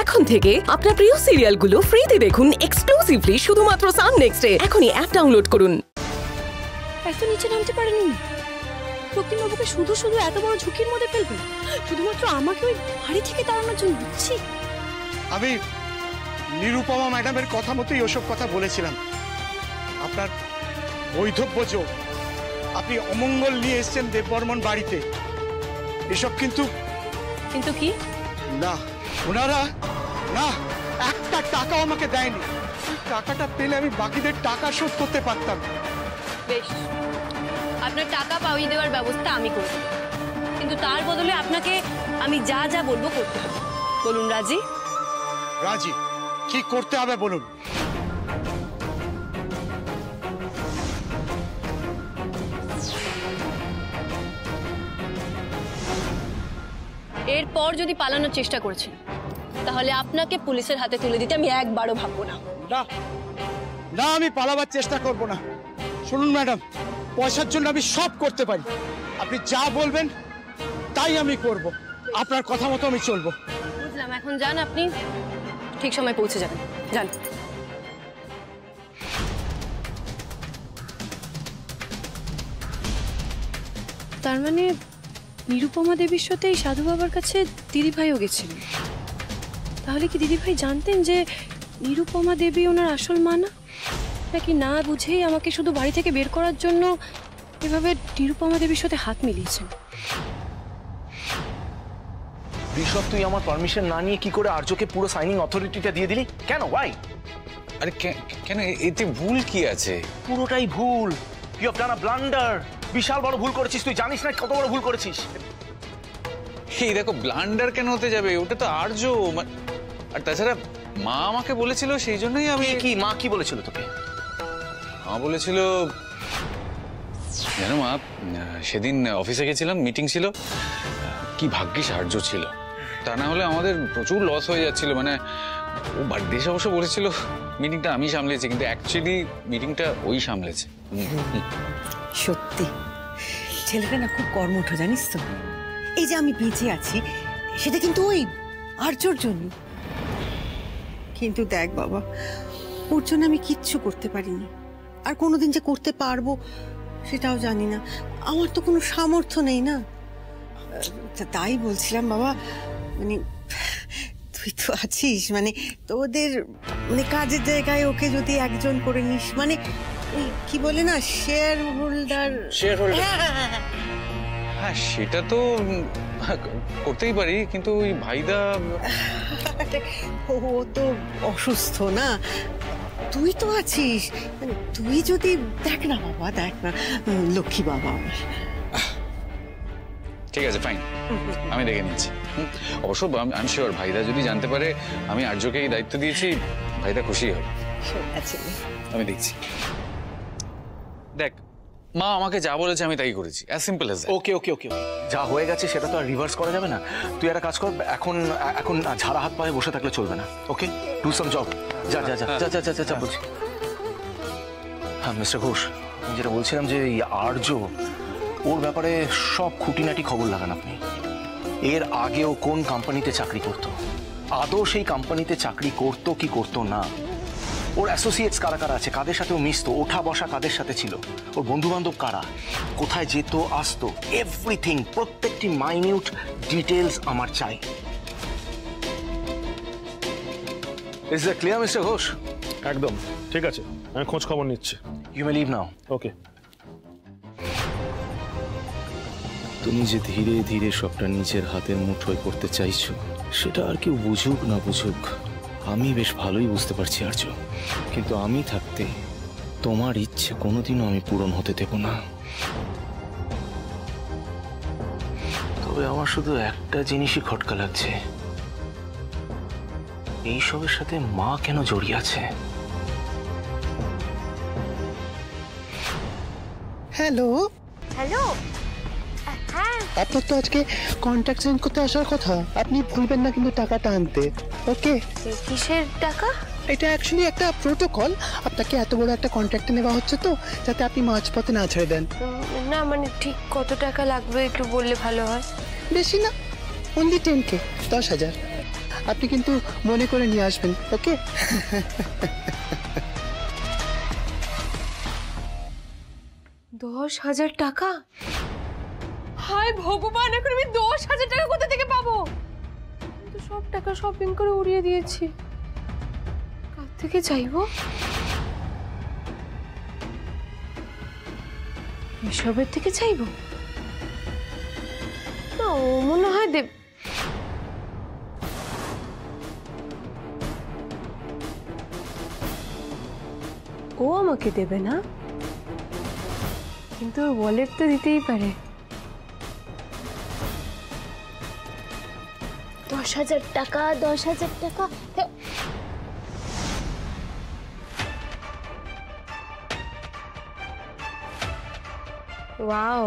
এখন থেকে আপনার প্রিয় সিরিয়ালগুলো ফ্রিতে দেখুন এক্সক্লুসিভলি শুধুমাত্র সান নেক্সটে। এখনই অ্যাপ ডাউনলোড করুন। এত নিচে নামতে পারেনি রক্তিমবাবুকে শুধু শুধু এত বড় ঝুঁকির মধ্যে ফেলবে শুধুমাত্র আমাকে ওই বাড়ি থেকে তাড়ানোর জন্য। বুঝছি আমি নিরুপমা ম্যাডামের কথা মতোই ওসব কথা বলেছিলাম। আপনার বৈধব্য যোগ, আপনি অমঙ্গল নিয়ে এসেছেন দেববর্মন বাড়িতে, এসব কিন্তু কি না, ওনারা না একটা টাকাও আমাকে দেয়নি। টাকাটা পেলে আমি বাকিদের টাকা শোধ করতে পারতাম। বেশ, আপনার টাকা পাওয়িয়ে দেওয়ার ব্যবস্থা আমি করব, কিন্তু তার বদলে আপনাকে আমি যা যা বলবো করতে হবে। বলুন রাজি? রাজি। কি করতে হবে বলুন। এরপর যদি পালানোর চেষ্টা করেছেন তাহলে আপনাকে পুলিশের হাতে তুলে দিতে আমি একবারও ভাববো না। না না, আমি পালাবার চেষ্টা করব না। শুনুন ম্যাডাম, পয়সার জন্য আমি সব করতে পারি। আপনি যা বলবেন তাই আমি করব, আপনার কথা মতো আমি চলবো। বুঝলাম, এখন যান, আপনি ঠিক সময় পৌঁছে যাবেন। যান। তার মানে নিরুপমা দেবীর সাথে এই সাধু বাবার কাছে দিদিভাইও গেছিলেন। তাহলে কি দিদিভাই জানতেন যে নিরুপমা দেবী ওনার আসল মা না? নাকি না বুঝেই আমাকে শুধু বাড়ি থেকে বের করার জন্য এভাবে নিরুপমা দেবীর সাথে হাত মিলিয়েছেন? ঋষভ, তুই আমার পারমিশন না নিয়ে কি করে আর্যকে পুরো সাইনিং অথরিটিটা দিয়ে দিলি? কেন? ওয়াই? আরে কেন, এতে ভুল কি আছে? পুরোটাই ভুল। You have done a blunder. বিশাল বড় ভুল করেছিস। তুই জানিস না কত বড় ভুল করেছিস। এই দেখো, ব্লান্ডার কেন হতে যাবে? ওটা তো আর্য। আর তাছাড়া মা আমাকে বলেছিল, সেই জন্যই আমি। মা কি বলেছিল তোকে? মা বলেছিল, জানো মা, সেদিন অফিসে গেছিলাম, মিটিং ছিল, কি ভাগ্যিস আর্য ছিল, তা না হলে আমাদের প্রচুর লস হয়ে যাচ্ছিল। মানে ও বাড়িতে এসে অবশ্য বলেছিল মিটিংটা আমি সামলেছি, কিন্তু অ্যাকচুয়ালি মিটিংটা ওই সামলেছে। সত্যি ছেলেটা না খুব কর্মঠ, জানিস তো। এই যে আমি বেঁচে আছি সেটা কিন্তু ওই আর্যর জন্য। কিন্তু দেখ বাবা, ওর জন্য আমি কিচ্ছু করতে পারিনি, আর কোনোদিন যে করতে পারবো সেটাও জানি না। আমার তো কোনো সামর্থ্য নেই না। তাই বলছিলাম বাবা, মানে তুই তো আছিস, মানে তোদের মানে কাজের জায়গায় ওকে যদি একজন করে নিস, মানে ওই কি বলে না, শেয়ার হোল্ডার। হ্যাঁ, সেটা তো করতেই পারি, কিন্তু ওই ভাইদা ও তো অসুস্থ না, তুই তো আছিস, মানে তুই যদি দেখ না বাবা, দেখ না, লক্ষ্মী বাবা আমার। ঠিক আছে, ফাইন, আমি দেখে নিচ্ছি। অবশ্য আমি শিওর ভাইদা যদি জানতে পারে আমি আর্যকে এই দায়িত্ব দিয়েছি, ভাইদা খুশি হবে। আমি দেখছি। দেখ, মা আমাকে যা বলেছে আমি তাই করেছি, অ্যাজ সিম্পল অ্যাজ দ্যাট। ওকে ওকে ওকে, যা হয়ে গেছে সেটা তো আর রিভার্স করা যাবে না। তুই একটা কাজ কর, এখন ঝাড়া হাত পায়ে বসে থাকলে চলবে না। ওকে, ডু সাম জব। যা যা যা যা যা যা যা বলছি। হ্যাঁ মিস্টার ঘোষ, যেটা বলছিলাম যে এই আর্য, ওর ব্যাপারে সব খুঁটিনাটি খবর লাগান আপনি। এর আগে ও কোন কোম্পানিতে চাকরি করত, আদৌ সেই কোম্পানিতে চাকরি করত কি করত না, ওর অ্যাসোসিয়েটস কারা কারা আছে, কাদের সাথে ও মিশতো, ওঠা বসা কাদের সাথে ছিল, ওর বন্ধু বান্ধব কারা, কোথায় যেত আসতো, এভরিথিং, প্রত্যেকটি মাইনিউট ডিটেলস আমার চাই। Is that clear mister Ghosh? একদম ঠিক আছে, আমি খোঁজ খবর নিচ্ছি। ইউ মে লিভ নাও। ওকে। তুমি যে ধীরে ধীরে সবটা নিজের হাতের মুঠোয় করতে চাইছো, সেটা আর কেউ বুঝুক না বুঝুক আমি বেশ ভালোই বুঝতে পারছি আর্য, কিন্তু আমি থাকতে তোমার ইচ্ছে কোনোদিনও আমি পূরণ হতে দেব না। তবে আমার শুধু একটা জিনিসই খটকা লাগছে, এইসবের সাথে মা কেন জড়িয়ে আছে? হ্যালো হ্যালো, হ্যাঁ আপনার তো আজকে কন্ট্যাক্ট চেঞ্জ করতে আসার কথা, আপনি ভুলবেন না কিন্তু টাকাটা আনতে। ওকে? কিসের টাকা? এটা অ্যাকচুয়ালি একটা প্রোটোকল, আপনাকে এত বড় একটা কন্ট্রাক্টে নেওয়া হচ্ছে তো, যাতে আপনি মাঝপথে না ছেড়ে দেন। না মানে ঠিক কত টাকা লাগবে একটু বললে ভালো হয়। বেশি না, অনলি 10K, 10,000। আপনি কিন্তু মনে করে নিয়ে আসবেন, ওকে? টাকা? হায় ভগবান, এখন আমি 10,000 টাকা কোথা থেকে পাবো? আমি তো সব টাকা শপিং করে উড়িয়ে দিয়েছি। কার থেকে চাইবো? এসবের থেকে চাইবো না, ও মনে হয় দেব। ও আমাকে দেবে না, কিন্তু ওর ওয়ালেট তো দিতেই পারে। 10,000 টাকা, 10,000 টাকা। ওয়াও,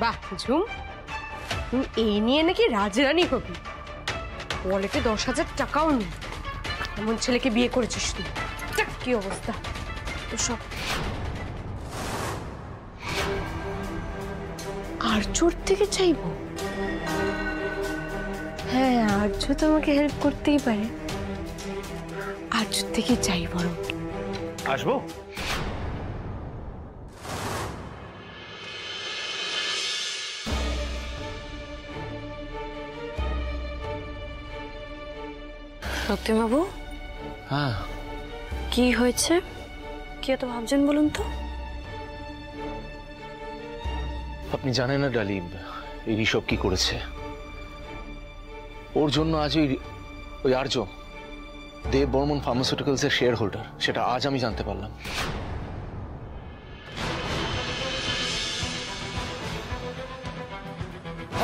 বাহ ঝুম, তুমি এই নিয়ে নাকি রাজরানী হবি? ওয়ালেটে 10,000 টাকাও নেই, এমন ছেলেকে বিয়ে করেছিস তুই। কি অবস্থা তো সব। আর্যর থেকে চাইবো? হ্যাঁ, আর্য তো আমাকে হেল্প করতেই পারে, আর্যর থেকে চাই বরং। আসবো? রক্তিমবাবু, হ্যাঁ কি হয়েছে? কি এত ভাবছেন বলুন তো? আপনি জানেন না ডালি, এই ঋষভ কি করেছে? ওর জন্য আজ ওই আর্য দেব বর্মন ফার্মাসিউটিক্যালস এর শেয়ার হোল্ডার, সেটা আজ আমি জানতে পারলাম।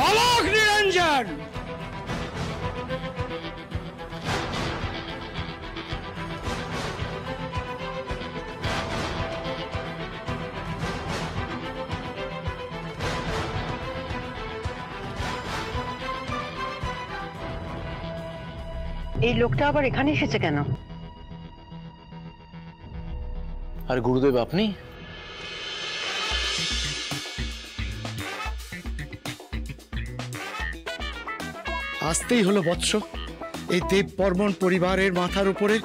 অলোক নিরঞ্জন, এই লোকটা আবার এখানে এসেছে কেন? আর গুরুদেব আপনি? আসতেই হলো বৎস। এই দেব বর্মন পরিবারের মাথার উপরে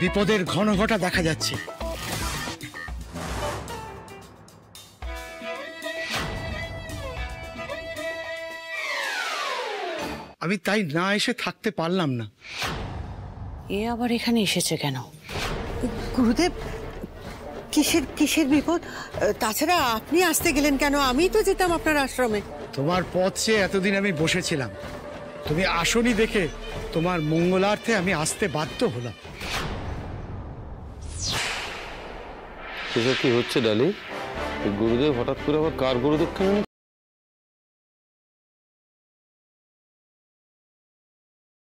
বিপদের ঘনঘটা দেখা যাচ্ছে। আমি তাই না এসে থাকতে পারলাম না। এ আবার এখানে এসেছে কেন? গুরুদেব, কিসের কিসের বিপদ? তাছাড়া আপনি আসতে গেলেন কেন? আমি তো যেতাম আপনার আশ্রমে। তোমার পথ চেয়ে এতদিন আমি বসেছিলাম, তুমি আসনি দেখে তোমার মঙ্গলার্থে আমি আসতে বাধ্য হলাম। এসব কি হচ্ছে ডালি? গুরুদেব হঠাৎ করে আবার কার গুরুদেব কেন?